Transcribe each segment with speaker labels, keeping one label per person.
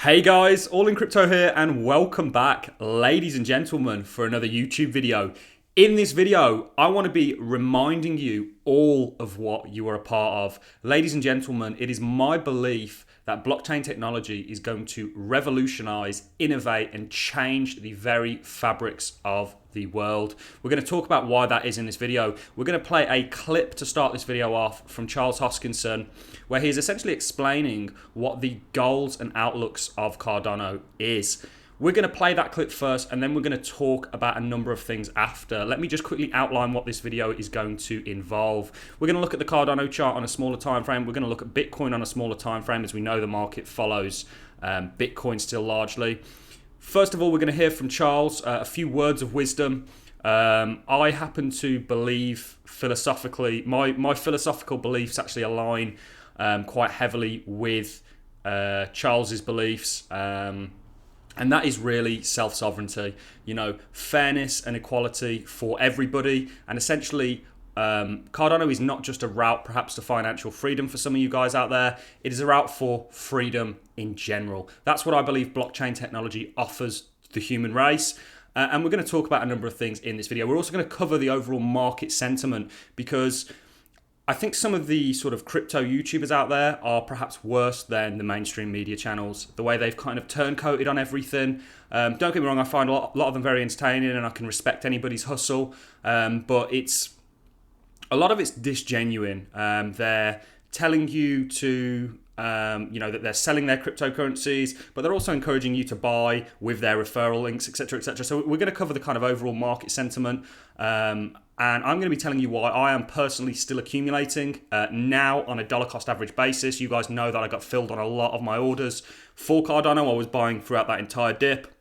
Speaker 1: Hey guys, All in Crypto here and welcome back, ladies and gentlemen, for another YouTube video. In this video, I want to be reminding you all of what you are a part of. Ladies and gentlemen, it is my belief that blockchain technology is going to revolutionize, innovate, and change the very fabrics of the world. We're going to talk about why that is in this video. We're going to play a clip to start this video off from Charles Hoskinson, where he is essentially explaining what the goals and outlooks of Cardano is. We're going to play that clip first, and then we're going to talk about a number of things after. Let me just quickly outline what this video is going to involve. We're going to look at the Cardano chart on a smaller time frame. We're going to look at Bitcoin on a smaller time frame, as we know the market follows Bitcoin still largely. First of all, we're going to hear from Charles, a few words of wisdom. I happen to believe philosophically, my philosophical beliefs actually align quite heavily with Charles's beliefs. And that is really self-sovereignty, fairness and equality for everybody. And essentially, Cardano is not just a route perhaps to financial freedom for some of you guys out there. It is a route for freedom in general. That's what I believe blockchain technology offers the human race. And we're going to talk about a number of things in this video. We're also going to cover the overall market sentiment, because I think some of the sort of crypto YouTubers out there are perhaps worse than the mainstream media channels. The way they've kind of turncoated on everything. Don't get me wrong, I find a lot of them very entertaining, and I can respect anybody's hustle. But a lot of it's disgenuine. They're telling you to, that they're selling their cryptocurrencies, but they're also encouraging you to buy with their referral links, etc., etc. So we're going to cover the kind of overall market sentiment. And I'm going to be telling you why I am personally still accumulating now on a dollar cost average basis. You guys know that I got filled on a lot of my orders for Cardano. I was buying throughout that entire dip.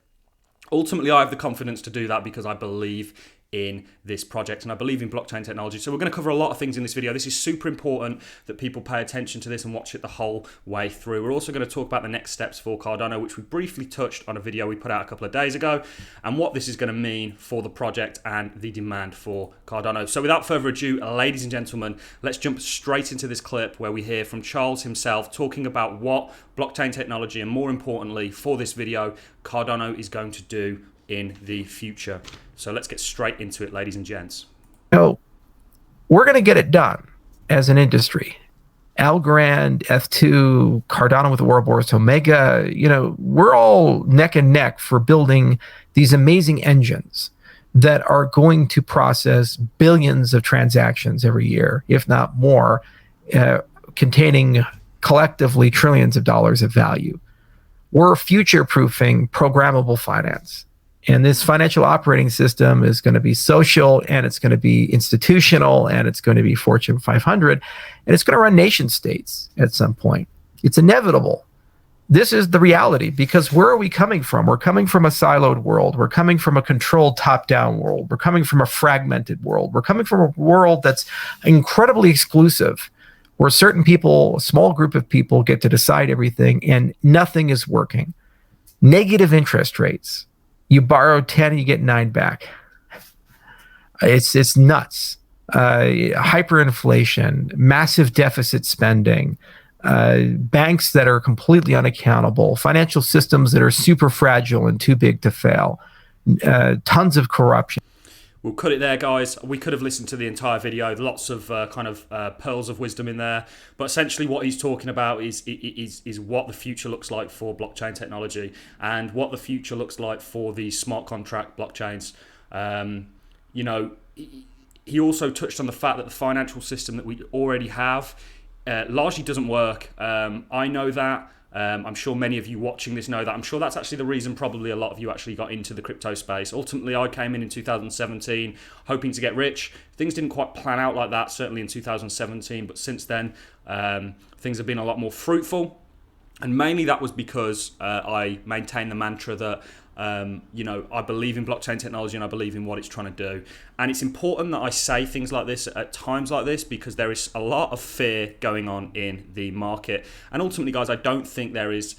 Speaker 1: Ultimately, I have the confidence to do that because I believe in this project and I believe in blockchain technology. So we're going to cover a lot of things in this video. This is super important that people pay attention to this and watch it the whole way through. We're also going to talk about the next steps for Cardano, which we briefly touched on a video we put out a couple of days ago, and what this is going to mean for the project and the demand for Cardano. So without further ado, ladies and gentlemen, let's jump straight into this clip where we hear from Charles himself talking about what blockchain technology, and more importantly for this video, Cardano is going to do in the future. So let's get straight into it, ladies and gents.
Speaker 2: We're going to get it done as an industry. ALGORAND, Eth2, Cardano with Ouroboros Omega, we're all neck and neck for building these amazing engines that are going to process billions of transactions every year, if not more, containing collectively trillions of dollars of value. We're future-proofing programmable finance. And this financial operating system is going to be social, and it's going to be institutional, and it's going to be Fortune 500, and it's going to run nation states at some point. It's inevitable. This is the reality, because where are we coming from? We're coming from a siloed world. We're coming from a controlled top-down world. We're coming from a fragmented world. We're coming from a world that's incredibly exclusive, where certain people, a small group of people, get to decide everything, and nothing is working. Negative interest rates. You borrow 10 and you get 9 back. It's nuts. Hyperinflation, massive deficit spending, banks that are completely unaccountable, financial systems that are super fragile and too big to fail, tons of corruption.
Speaker 1: We'll cut it there, guys. We could have listened to the entire video. Lots of pearls of wisdom in there. But essentially what he's talking about is what the future looks like for blockchain technology, and what the future looks like for the smart contract blockchains. He also touched on the fact that the financial system that we already have largely doesn't work. I know that. I'm sure many of you watching this know that. I'm sure that's actually the reason probably a lot of you actually got into the crypto space. Ultimately, I came in 2017 hoping to get rich. Things didn't quite plan out like that, certainly in 2017. But since then, things have been a lot more fruitful. And mainly that was because I maintained the mantra that I believe in blockchain technology and I believe in what it's trying to do. And it's important that I say things like this at times like this, because there is a lot of fear going on in the market. And ultimately, guys, I don't think there is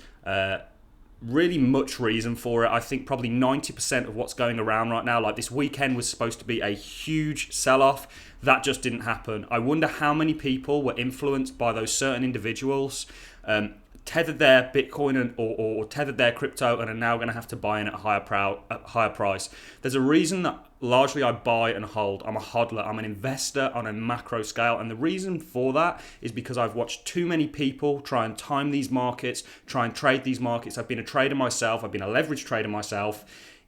Speaker 1: really much reason for it. I think probably 90% of what's going around right now, like this weekend was supposed to be a huge sell-off. That just didn't happen. I wonder how many people were influenced by those certain individuals tethered their Bitcoin or tethered their crypto and are now going to have to buy in at a higher price. There's a reason that largely I buy and hold. I'm a hodler. I'm an investor on a macro scale. And the reason for that is because I've watched too many people try and time these markets, try and trade these markets. I've been a trader myself. I've been a leverage trader myself.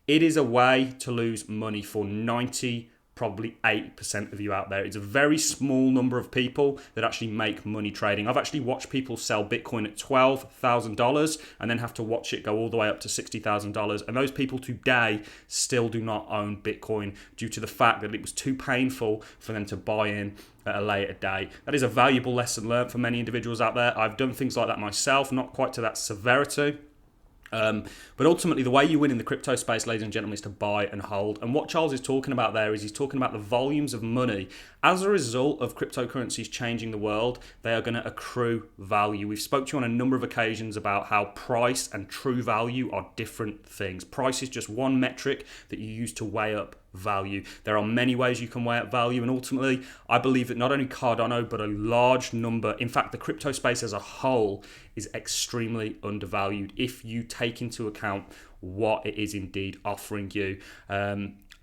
Speaker 1: It is a way to lose money for 90%, probably 8% of you out there. It's a very small number of people that actually make money trading. I've actually watched people sell Bitcoin at $12,000 and then have to watch it go all the way up to $60,000. And those people today still do not own Bitcoin due to the fact that it was too painful for them to buy in at a later date. That is a valuable lesson learned for many individuals out there. I've done things like that myself, not quite to that severity. But ultimately, the way you win in the crypto space, ladies and gentlemen, is to buy and hold. And what Charles is talking about there is he's talking about the volumes of money. As a result of cryptocurrencies changing the world, they are going to accrue value. We've spoke to you on a number of occasions about how price and true value are different things. Price is just one metric that you use to weigh up value. There are many ways you can weigh up value, and ultimately I believe that not only Cardano but a large number, in fact the crypto space as a whole, is extremely undervalued if you take into account what it is indeed offering you.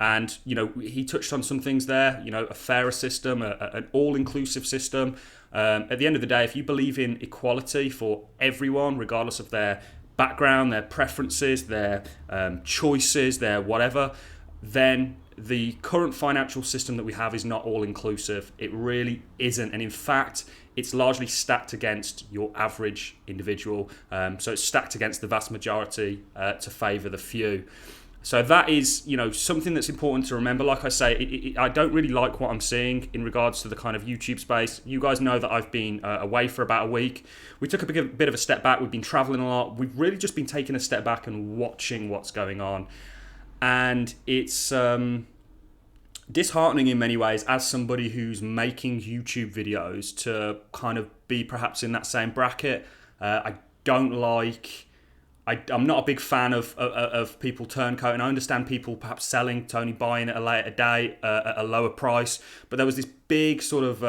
Speaker 1: And you know, he touched on some things there, you know, a fairer system, an all-inclusive system. At the end of the day, if you believe in equality for everyone regardless of their background, their preferences, their choices, their whatever, then the current financial system that we have is not all-inclusive. It really isn't. And in fact, it's largely stacked against your average individual. So it's stacked against the vast majority to favour the few. So that is, you know, something that's important to remember. Like I say, I don't really like what I'm seeing in regards to the kind of YouTube space. You guys know that I've been away for about a week. We took a bit of a step back. We've been traveling a lot. We've really just been taking a step back and watching what's going on. And it's disheartening in many ways as somebody who's making YouTube videos to kind of be perhaps in that same bracket. I don't like... I'm not a big fan of people turncoating. I understand people perhaps selling to only buying at a later date at a lower price. But there was this big sort of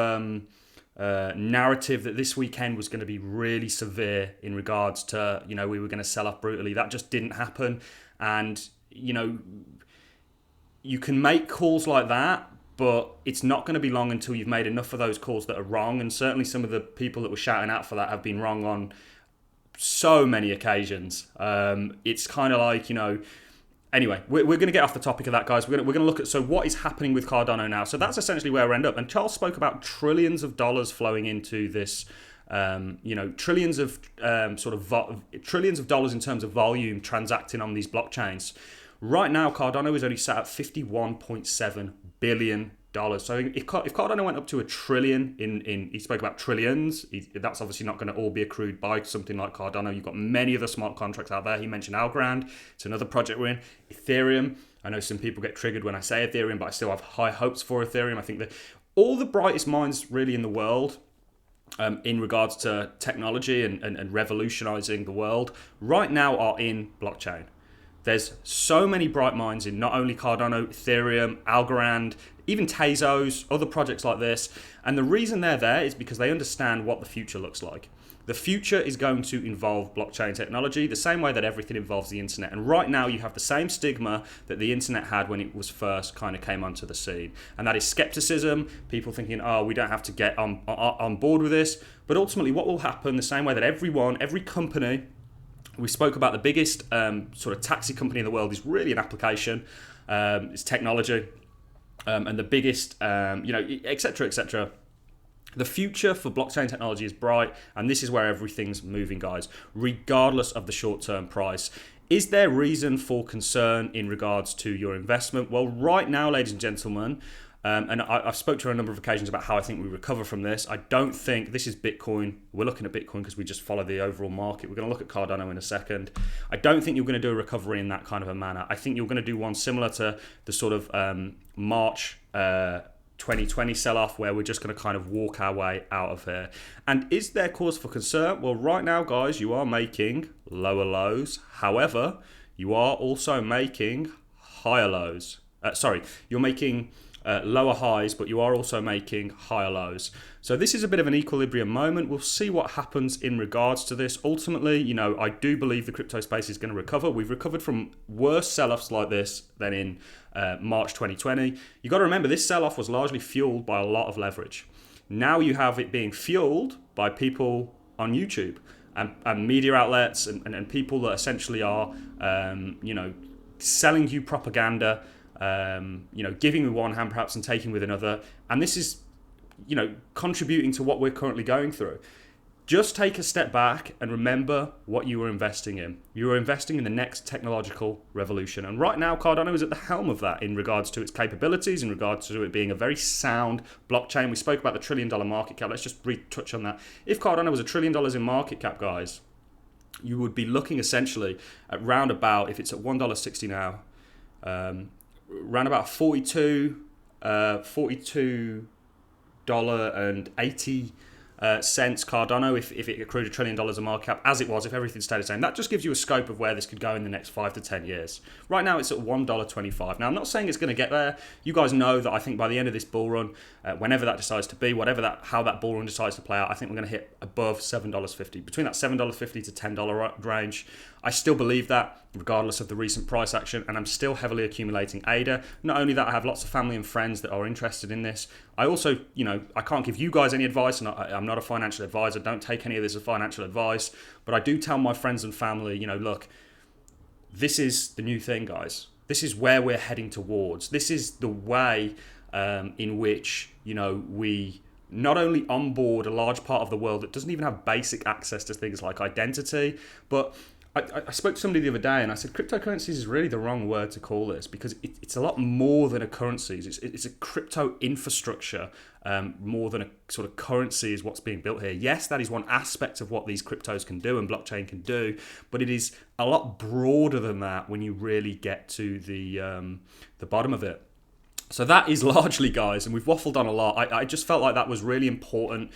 Speaker 1: narrative that this weekend was going to be really severe in regards to, you know, we were going to sell off brutally. That just didn't happen. And, you know, you can make calls like that, but it's not going to be long until you've made enough of those calls that are wrong. And certainly some of the people that were shouting out for that have been wrong on so many occasions. It's kind of like, you know, anyway, we're going to get off the topic of that, guys. We're going to look at, so what is happening with Cardano now? So that's essentially where we end up. And Charles spoke about trillions of dollars flowing into this, you know, trillions of trillions of dollars in terms of volume transacting on these blockchains. Right now, Cardano is only sat at $51.7 billion. So if Cardano went up to $1 trillion he spoke about trillions, that's obviously not going to all be accrued by something like Cardano. You've got many other smart contracts out there. He mentioned ALGORAND. It's another project we're in. ETHEREUM. I know some people get triggered when I say ETHEREUM, but I still have high hopes for ETHEREUM. I think that all the brightest minds really in the world in regards to technology and revolutionizing the world right now are in blockchain. There's so many bright minds in not only Cardano, ETHEREUM, ALGORAND, even TEZOS, other projects like this. And the reason they're there is because they understand what the future looks like. The future is going to involve blockchain technology the same way that everything involves the internet. And right now you have the same stigma that the internet had when it was first kind of came onto the scene. And that is skepticism, people thinking, oh, we don't have to get on board with this. But ultimately what will happen, the same way that every company, we spoke about the biggest sort of taxi company in the world is really an application, it's technology, and the biggest, you know, et cetera, et cetera. The future for blockchain technology is bright, and this is where everything's moving, guys, regardless of the short-term price. Is there reason for concern in regards to your investment? Well, right now, ladies and gentlemen, and I've spoke to her on a number of occasions about how I think we recover from this. I don't think this is Bitcoin. We're looking at Bitcoin because we just follow the overall market. We're going to look at Cardano in a second. I don't think you're going to do a recovery in that kind of a manner. I think you're going to do one similar to the sort of March 2020 sell-off where we're just going to kind of walk our way out of here. And is there cause for concern? Well, right now, guys, you are making lower lows. However, you are also making higher lows. You're making lower highs, but you are also making higher lows. So this is a bit of an equilibrium moment. We'll see what happens in regards to this. Ultimately, you know, I do believe the crypto space is going to recover. We've recovered from worse sell-offs like this than in March 2020. You got to remember, this sell-off was largely fueled by a lot of leverage. Now you have it being fueled by people on YouTube and media outlets and people that essentially are, you know, selling you propaganda, you know, giving with one hand perhaps and taking with another. And this is, you know, contributing to what we're currently going through. Just take a step back and remember what you were investing in. You were investing in the next technological revolution. And right now, Cardano is at the helm of that in regards to its capabilities, in regards to it being a very sound blockchain. We spoke about the $1 trillion market cap. Let's just touch on that. If Cardano was $1 trillion in market cap, guys, you would be looking essentially at round about, if it's at $1.60 now, round about $42 and 80 cents Cardano if it accrued $1 trillion of market cap, as it was if everything stayed the same. That just gives you a scope of where this could go in the next 5 to 10 years. Right now it's at $1.25. Now I'm not saying it's going to get there. You guys know that I think by the end of this bull run, whenever that decides to be, how that bull run decides to play out, I think we're going to hit above $7.50, between that $7.50 to $10 range. I still believe that, regardless of the recent price action, and I'm still heavily accumulating ADA. Not only that, I have lots of family and friends that are interested in this. I also, you know, I can't give you guys any advice, and I'm not a financial advisor. Don't take any of this as financial advice, but I do tell my friends and family, you know, look, this is the new thing, guys. This is where we're heading towards. This is the way in which, you know, we not only onboard a large part of the world that doesn't even have basic access to things like identity, but I spoke to somebody the other day and I said cryptocurrencies is really the wrong word to call this, because it's a lot more than a currency. It's a crypto infrastructure, more than a sort of currency is what's being built here. Yes, that is one aspect of what these cryptos can do and blockchain can do, but it is a lot broader than that when you really get to the bottom of it. So that is largely, guys, and we've waffled on a lot. I just felt like that was really important.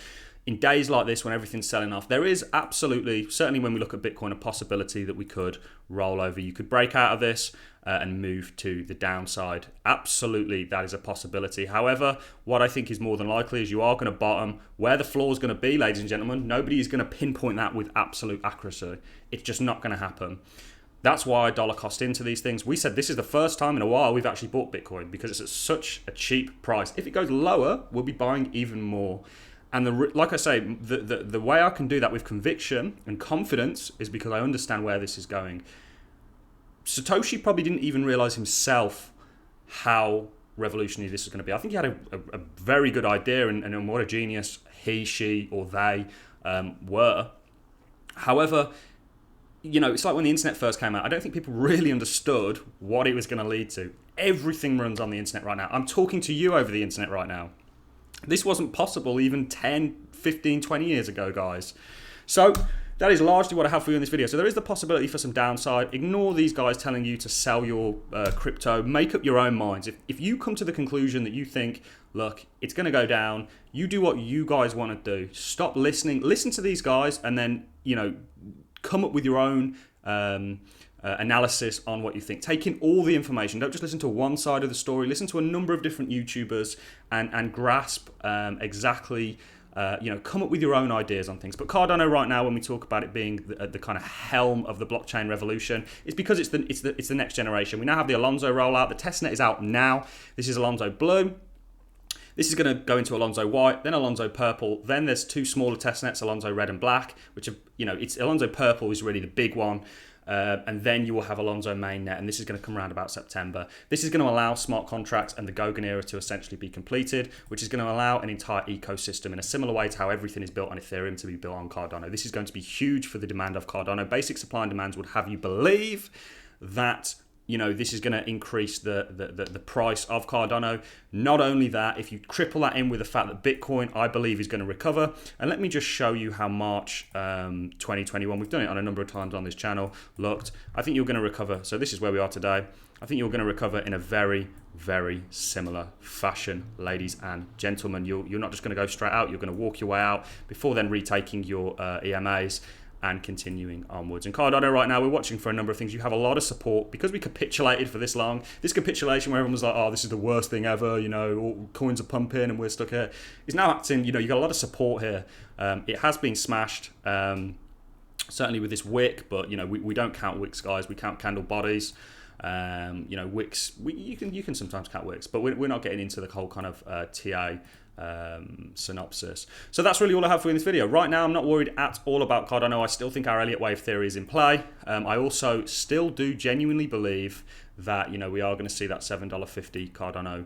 Speaker 1: In days like this, when everything's selling off, there is absolutely, certainly when we look at Bitcoin, a possibility that we could roll over. You could break out of this and move to the downside. Absolutely, that is a possibility. However, what I think is more than likely is you are going to bottom. Where the floor is going to be, ladies and gentlemen, nobody is going to pinpoint that with absolute accuracy. It's just not going to happen. That's why I dollar cost into these things. We said this is the first time in a while we've actually bought Bitcoin because it's at such a cheap price. If it goes lower, we'll be buying even more. And like I say, the way I can do that with conviction and confidence is because I understand where this is going. Satoshi probably didn't even realize himself how revolutionary this is going to be. I think he had a very good idea and what a genius he, she, or they were. However, you know, it's like when the internet first came out, I don't think people really understood what it was going to lead to. Everything runs on the internet right now. I'm talking to you over the internet right now. This wasn't possible even 10, 15, 20 years ago, guys. So that is largely what I have for you in this video. So there is the possibility for some downside. Ignore these guys telling you to sell your crypto. Make up your own minds. If you come to the conclusion that you think, look, it's going to go down, you do what you guys want to do. Stop listening. Listen to these guys and then, you know, come up with your own analysis on what you think. Take in all the information. Don't just listen to one side of the story. Listen to a number of different YouTubers and grasp exactly, you know, come up with your own ideas on things. But Cardano right now, when we talk about it being the kind of helm of the blockchain revolution, it's because it's the next generation. We now have the Alonzo rollout. The testnet is out now. This is Alonzo Blue. This is going to go into Alonzo White, then Alonzo Purple. Then there's two smaller testnets, Alonzo Red and Black, which are, you know, it's Alonzo Purple is really the big one. And then you will have Alonzo Mainnet, and this is going to come around about September. This is going to allow smart contracts and the Goguen era to essentially be completed, which is going to allow an entire ecosystem in a similar way to how everything is built on Ethereum to be built on Cardano. This is going to be huge for the demand of Cardano. Basic supply and demands would have you believe that, you know, this is going to increase the price of Cardano. Not only that, if you triple that in with the fact that Bitcoin, I believe, is going to recover. And let me just show you how March 2021, we've done it on a number of times on this channel, looked. I think you're going to recover. So this is where we are today. I think you're going to recover in a very, very similar fashion, ladies and gentlemen. You're not just going to go straight out. You're going to walk your way out before then retaking your EMAs. and continuing onwards. And Cardano right now, we're watching for a number of things. You have a lot of support because we capitulated for this long. This capitulation where everyone was like, oh, this is the worst thing ever, you know, all coins are pumping and we're stuck here, is now acting, you know, you got a lot of support here. It has been smashed, certainly with this wick, but, you know, we don't count wicks, guys. We count candle bodies. You know, wicks, you can sometimes count wicks, but we're not getting into the whole kind of TA synopsis. So that's really all I have for you in this video. Right now, I'm not worried at all about Cardano. I still think our Elliott wave theory is in play. I also still do genuinely believe that, you know, we are going to see that $7.50 Cardano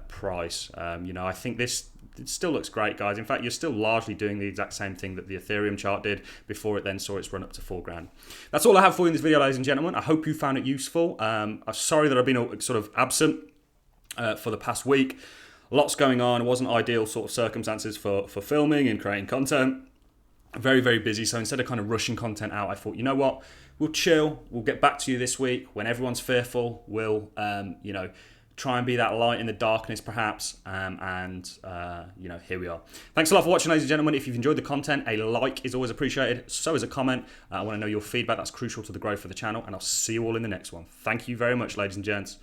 Speaker 1: price. You know, I think it still looks great, guys. In fact, you're still largely doing the exact same thing that the Ethereum chart did before it then saw its run up to $4,000. That's all I have for you in this video, ladies and gentlemen. I hope you found it useful. I'm sorry that I've been sort of absent for the past week. Lots going on. It wasn't ideal sort of circumstances for filming and creating content. Very, very busy. So instead of kind of rushing content out, I thought, you know what? We'll chill. We'll get back to you this week when everyone's fearful. We'll, you know, try and be that light in the darkness, perhaps. You know, here we are. Thanks a lot for watching, ladies and gentlemen. If you've enjoyed the content, a like is always appreciated. So is a comment. I want to know your feedback. That's crucial to the growth of the channel. And I'll see you all in the next one. Thank you very much, ladies and gents.